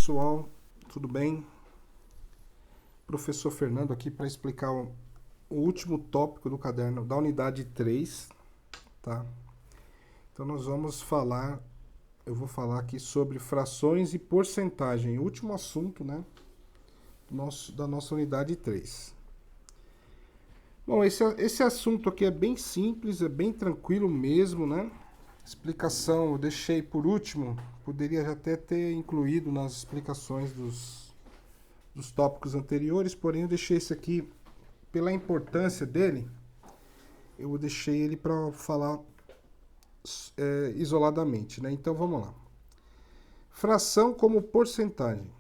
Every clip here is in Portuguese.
pessoal, tudo bem? Professor Fernando aqui para explicar o último tópico do caderno da unidade 3, tá? Então nós vamos falar, eu vou falar aqui sobre frações e porcentagem, o último assunto, né, da nossa unidade 3. Bom, esse assunto aqui é bem simples, é bem tranquilo mesmo, né? Explicação eu deixei por último, poderia já até ter incluído nas explicações dos tópicos anteriores, porém eu deixei esse aqui, pela importância dele, eu deixei ele para falar isoladamente, né? Então vamos lá. Fração como porcentagem.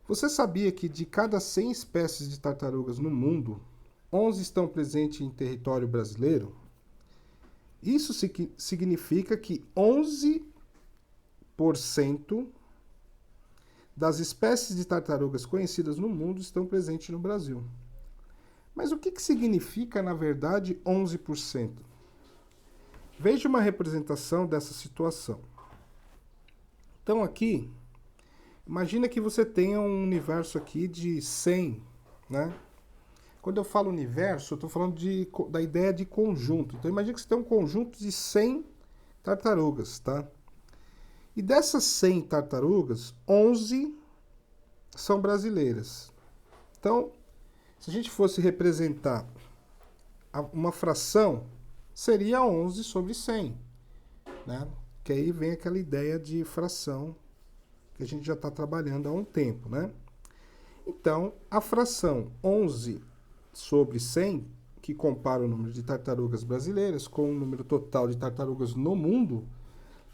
Você sabia que de cada 100 espécies de tartarugas no mundo, 11 estão presentes em território brasileiro? Isso significa que 11% das espécies de tartarugas conhecidas no mundo estão presentes no Brasil. Mas o que significa, na verdade, 11%? Veja uma representação dessa situação. Então aqui, imagina que você tenha um universo aqui de 100, né? Quando eu falo universo, eu estou falando da ideia de conjunto. Então imagina que você tem um conjunto de 100 tartarugas, tá? E dessas 100 tartarugas, 11 são brasileiras. Então, se a gente fosse representar uma fração, seria 11 sobre 100, né? Que aí vem aquela ideia de fração que a gente já está trabalhando há um tempo, né? Então, a fração 11 sobre 100, que compara o número de tartarugas brasileiras com o número total de tartarugas no mundo,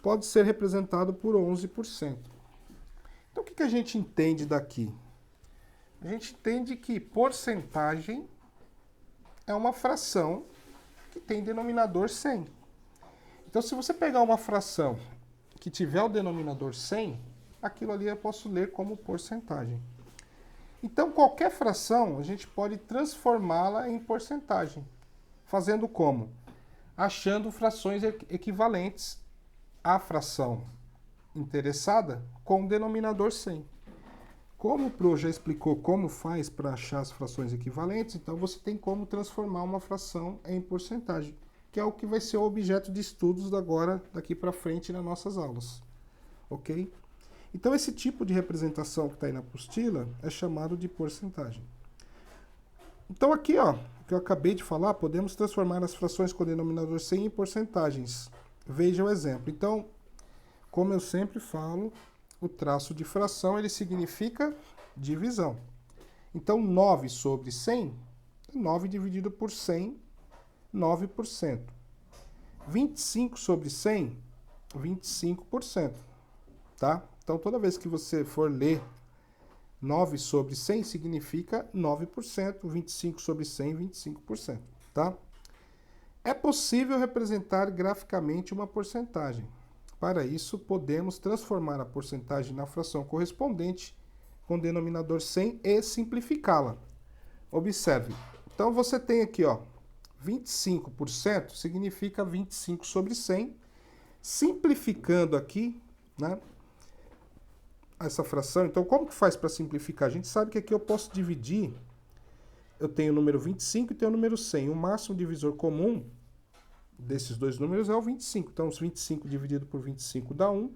pode ser representado por 11%. Então, o que a gente entende daqui? A gente entende que porcentagem é uma fração que tem denominador 100. Então, se você pegar uma fração que tiver o denominador 100, aquilo ali eu posso ler como porcentagem. Então, qualquer fração, a gente pode transformá-la em porcentagem. Fazendo como? Achando frações equivalentes à fração interessada com o denominador 100. Como o Pro já explicou como faz para achar as frações equivalentes, então você tem como transformar uma fração em porcentagem, que é o que vai ser o objeto de estudos daqui para frente nas nossas aulas. Ok? Então esse tipo de representação que está aí na apostila é chamado de porcentagem. Então aqui, ó, o que eu acabei de falar, podemos transformar as frações com denominador 100 em porcentagens. Veja o exemplo. Então, como eu sempre falo, o traço de fração ele significa divisão. Então 9 sobre 100, 9 dividido por 100, 9%. 25 sobre 100, 25%. Tá? Então, toda vez que você for ler 9 sobre 100, significa 9%, 25 sobre 100, 25%. Tá? É possível representar graficamente uma porcentagem. Para isso, podemos transformar a porcentagem na fração correspondente com o denominador 100 e simplificá-la. Observe. Então, você tem aqui, ó, 25% significa 25 sobre 100. Simplificando aqui, né, essa fração, então como que faz para simplificar? A gente sabe que aqui eu posso dividir, eu tenho o número 25 e tenho o número 100. O máximo divisor comum desses dois números é o 25. Então, os 25 dividido por 25 dá 1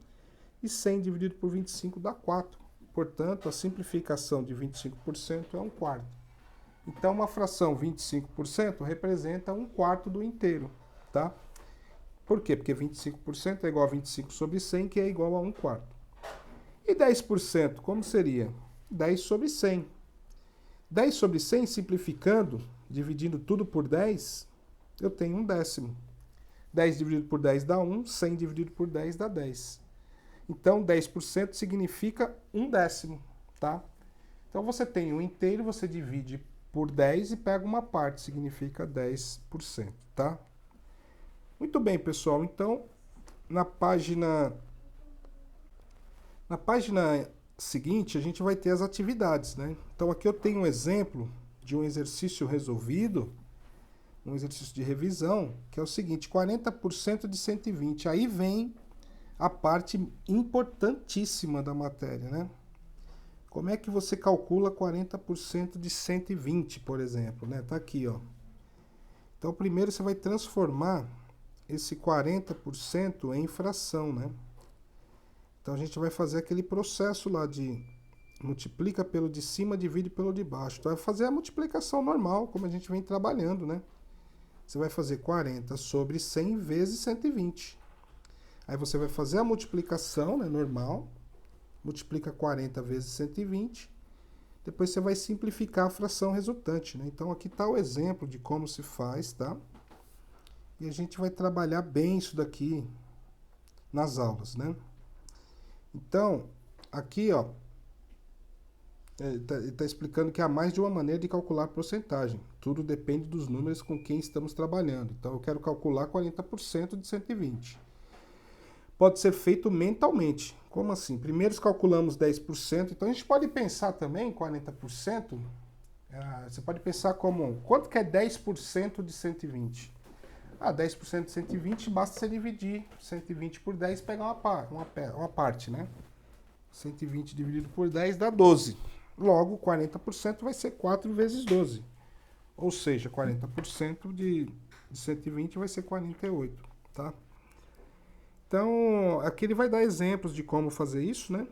e 100 dividido por 25 dá 4. Portanto, a simplificação de 25% é 1/4. Então, uma fração 25% representa 1/4 do inteiro, tá? Por quê? Porque 25% é igual a 25 sobre 100, que é igual a 1/4. E 10%, como seria? 10 sobre 100. 10 sobre 100, simplificando, dividindo tudo por 10, eu tenho 1/10. 10 dividido por 10 dá 1, 100 dividido por 10 dá 10. Então, 10% significa 1/10, tá? Então, você tem um inteiro, você divide por 10 e pega uma parte, significa 10%, tá? Muito bem, pessoal. Então, na página seguinte, a gente vai ter as atividades, né? Então, aqui eu tenho um exemplo de um exercício resolvido, um exercício de revisão, que é o seguinte: 40% de 120. Aí vem a parte importantíssima da matéria, né? Como é que você calcula 40% de 120, por exemplo, né? Tá aqui, ó. Então, primeiro você vai transformar esse 40% em fração, né? Então, a gente vai fazer aquele processo lá de multiplica pelo de cima, divide pelo de baixo. Então, vai fazer a multiplicação normal, como a gente vem trabalhando, né? Você vai fazer 40 sobre 100 vezes 120. Aí você vai fazer a multiplicação, né, normal. Multiplica 40 vezes 120. Depois você vai simplificar a fração resultante, né? Então aqui está o exemplo de como se faz, tá? E a gente vai trabalhar bem isso daqui nas aulas, né? Então, aqui, ó, ele tá explicando que há mais de uma maneira de calcular a porcentagem. Tudo depende dos números com quem estamos trabalhando. Então, eu quero calcular 40% de 120. Pode ser feito mentalmente. Como assim? Primeiro calculamos 10%. Então, a gente pode pensar também 40%. Você pode pensar como, quanto que é 10% de 120? 10% de 120, basta você dividir 120 por 10 e pegar uma parte, né? 120 dividido por 10 dá 12. Logo, 40% vai ser 4 vezes 12. Ou seja, 40% de 120 vai ser 48, tá? Então, aqui ele vai dar exemplos de como fazer isso, né?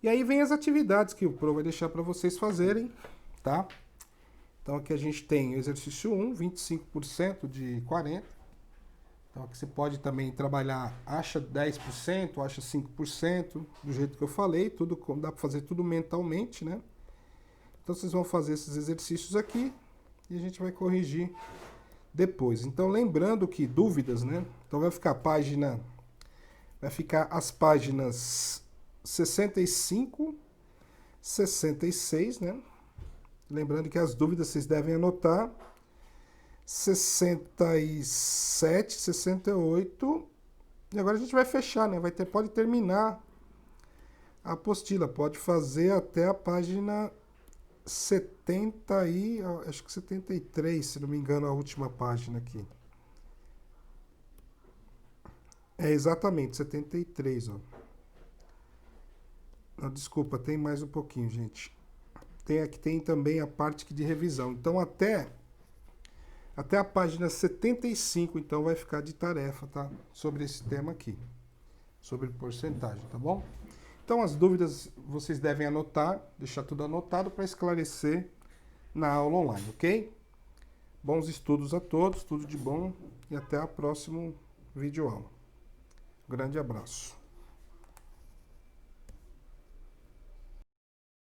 E aí vem as atividades que o Pro vai deixar para vocês fazerem, tá? Então, aqui a gente tem o exercício 1, 25% de 40. Então, aqui você pode também trabalhar, acha 10%, acha 5%, do jeito que eu falei, tudo dá para fazer tudo mentalmente, né? Então, vocês vão fazer esses exercícios aqui e a gente vai corrigir depois. Então, lembrando que dúvidas, né? Então, vai ficar as páginas 65, 66, né? Lembrando que as dúvidas vocês devem anotar. 67, 68. E agora a gente vai fechar, né? Pode terminar a apostila. Pode fazer até a página 70 e acho que 73, se não me engano, a última página aqui. É exatamente 73, ó. Não, desculpa, tem mais um pouquinho, gente. Aqui tem também a parte de revisão. Então até a página 75, então, vai ficar de tarefa, tá? Sobre esse tema aqui. Sobre porcentagem, tá bom? Então, as dúvidas vocês devem anotar, deixar tudo anotado para esclarecer na aula online, ok? Bons estudos a todos, tudo de bom e até a próxima videoaula. Grande abraço.